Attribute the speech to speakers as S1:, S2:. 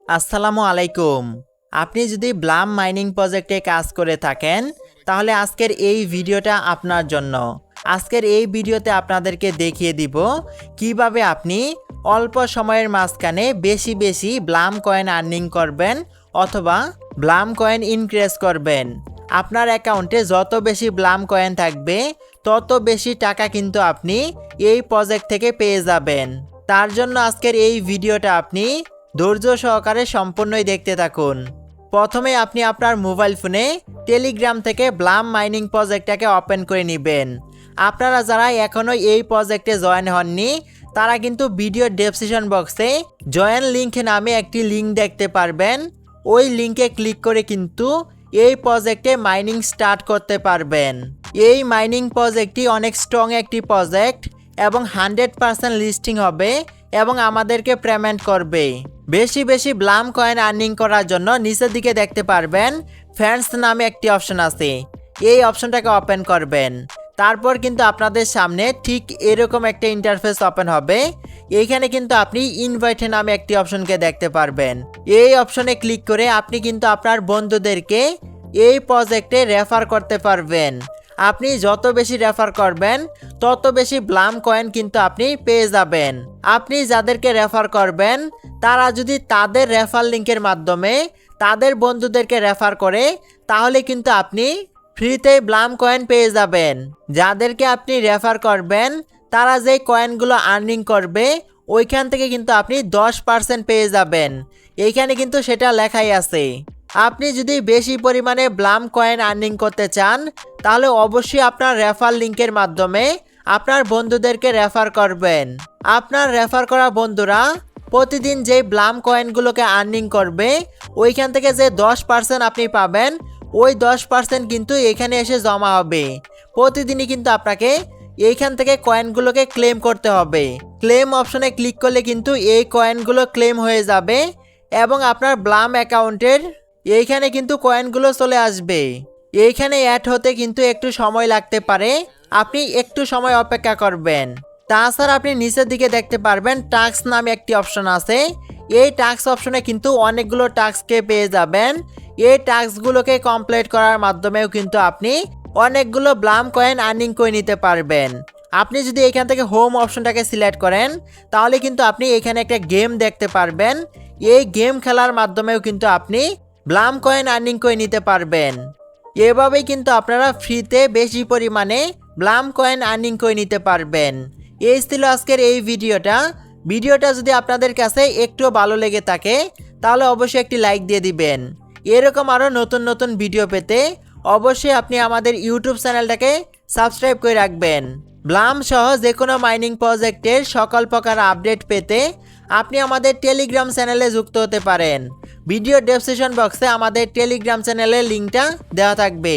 S1: আসসালামু আলাইকুম। আপনি যদি ব্লাম মাইনিং প্রজেক্টে কাজ করে থাকেন তাহলে আজকের এই ভিডিওটা আপনার জন্য। আজকের এই ভিডিওতে আপনাদেরকে দেখিয়ে দিব কিভাবে আপনি অল্প সময়ের মাঝখানে বেশি বেশি ব্লাম কয়েন আর্নিং করবেন অথবা ব্লাম কয়েন ইনক্রিজ করবেন। আপনার অ্যাকাউন্টে যত বেশি ব্লাম কয়েন থাকবে তত বেশি টাকা কিন্তু আপনি এই প্রজেক্ট থেকে পেয়ে যাবেন। তার জন্য আজকের এই ভিডিওটা আপনি ধৈর্য সহকারে সম্পূর্ণই দেখতে থাকুন। প্রথমে আপনি আপনার মোবাইল ফোনে টেলিগ্রাম থেকে ব্লাম মাইনিং প্রজেক্টটাকে ওপেন করে নেবেন। আপনারা যারা এখনও এই প্রজেক্টে জয়েন হননি তারা কিন্তু ভিডিও ডেসক্রিপশন বক্সে জয়েন লিঙ্ক নামে একটি লিঙ্ক দেখতে পারবেন। ওই লিঙ্কে ক্লিক করে কিন্তু এই প্রজেক্টে মাইনিং স্টার্ট করতে পারবেন। এই মাইনিং প্রজেক্টটি অনেক স্ট্রং একটি প্রজেক্ট এবং 100% লিস্টিং হবে এবং আমাদেরকে পেমেন্ট করবে। বেশি বেশি ব্লাম কয়েন আর্নিং করার জন্য নিচের দিকে দেখতে পারবেন ফ্রেন্ডস নামে একটি অপশন আছে। এই অপশনটাকে ওপেন করবেন। তারপর কিন্তু আপনাদের সামনে ঠিক এরকম একটা ইন্টারফেস ওপেন হবে। এইখানে কিন্তু আপনি ইনভাইট নামে একটি অপশনকে দেখতে পারবেন। এই অপশনে ক্লিক করে আপনি কিন্তু আপনার বন্ধুদেরকে এই প্রজেক্টে রেফার করতে পারবেন। আপনি যত বেশি রেফার করবেন তত বেশি ব্লাম কয়েন কিন্তু আপনি পেয়ে যাবেন। আপনি যাদেরকে রেফার করবেন তারা যদি তাদের রেফার লিঙ্কের মাধ্যমে তাদের বন্ধুদেরকে রেফার করে তাহলে কিন্তু আপনি ফ্রিতে ব্লাম কয়েন পেয়ে যাবেন। যাদেরকে আপনি রেফার করবেন তারা যেই কয়েনগুলো আর্নিং করবে ওইখান থেকে কিন্তু আপনি 10% পেয়ে যাবেন। এইখানে কিন্তু সেটা লেখাই আছে। আপনি যদি বেশি পরিমাণে ব্লাম কয়েন আর্নিং করতে চান তাহলে অবশ্যই আপনার রেফার লিঙ্কের মাধ্যমে আপনার বন্ধুদেরকে রেফার করবেন। আপনার রেফার করা বন্ধুরা প্রতিদিন যেই ব্লাম কয়েনগুলোকে আর্নিং করবে ওইখান থেকে যে 10% আপনি পাবেন ওই 10% কিন্তু এখানে এসে জমা হবে। প্রতিদিনই কিন্তু আপনাকে এইখান থেকে কয়েনগুলোকে ক্লেম করতে হবে। ক্লেম অপশনে ক্লিক করলে কিন্তু এই কয়েনগুলো ক্লেম হয়ে যাবে এবং আপনার ব্লাম অ্যাকাউন্টের এইখানে কিন্তু কয়েনগুলো চলে আসবে। এইখানে অ্যাড হতে কিন্তু একটু সময় লাগতে পারে, আপনি একটু সময় অপেক্ষা করবেন। তাছাড়া আপনি নিচের দিকে দেখতে পারবেন টাস্ক নামে একটি অপশন আছে। এই টাস্ক অপশনে কিন্তু অনেকগুলো টাস্ককে পেয়ে যাবেন। এই টাস্কগুলোকে কমপ্লিট করার মাধ্যমেও কিন্তু আপনি অনেকগুলো ব্লাম কয়েন আর্নিং করে নিতে পারবেন। আপনি যদি এখান থেকে হোম অপশনটাকে সিলেক্ট করেন তাহলে কিন্তু আপনি এখানে একটা গেম দেখতে পারবেন। এই গেম খেলার মাধ্যমেও কিন্তু আপনি ব্লাম কয়েন আর্নিং করে নিতে পারবেন। এভাবেই কিন্তু আপনারা ফ্রিতে বেশি পরিমাণে ব্লাম কয়েন আর্নিং করে নিতে পারবেন। এই ছিল আজকের এই ভিডিওটা যদি আপনাদের কাছে একটু ভালো লেগে থাকে তাহলে অবশ্যই একটি লাইক দিয়ে দিবেন। এরকম আরও নতুন নতুন ভিডিও পেতে অবশ্যই আপনি আমাদের ইউটিউব চ্যানেলটাকে সাবস্ক্রাইব করে রাখবেন। ব্লাম সহ যে কোনো মাইনিং প্রজেক্টের সকল প্রকার আপডেট পেতে আপনি আমাদের টেলিগ্রাম চ্যানেলে যুক্ত হতে পারেন। ভিডিও ডেসক্রিপশন বক্সে আমাদের টেলিগ্রাম চ্যানেলের লিঙ্কটা দেওয়া থাকবে।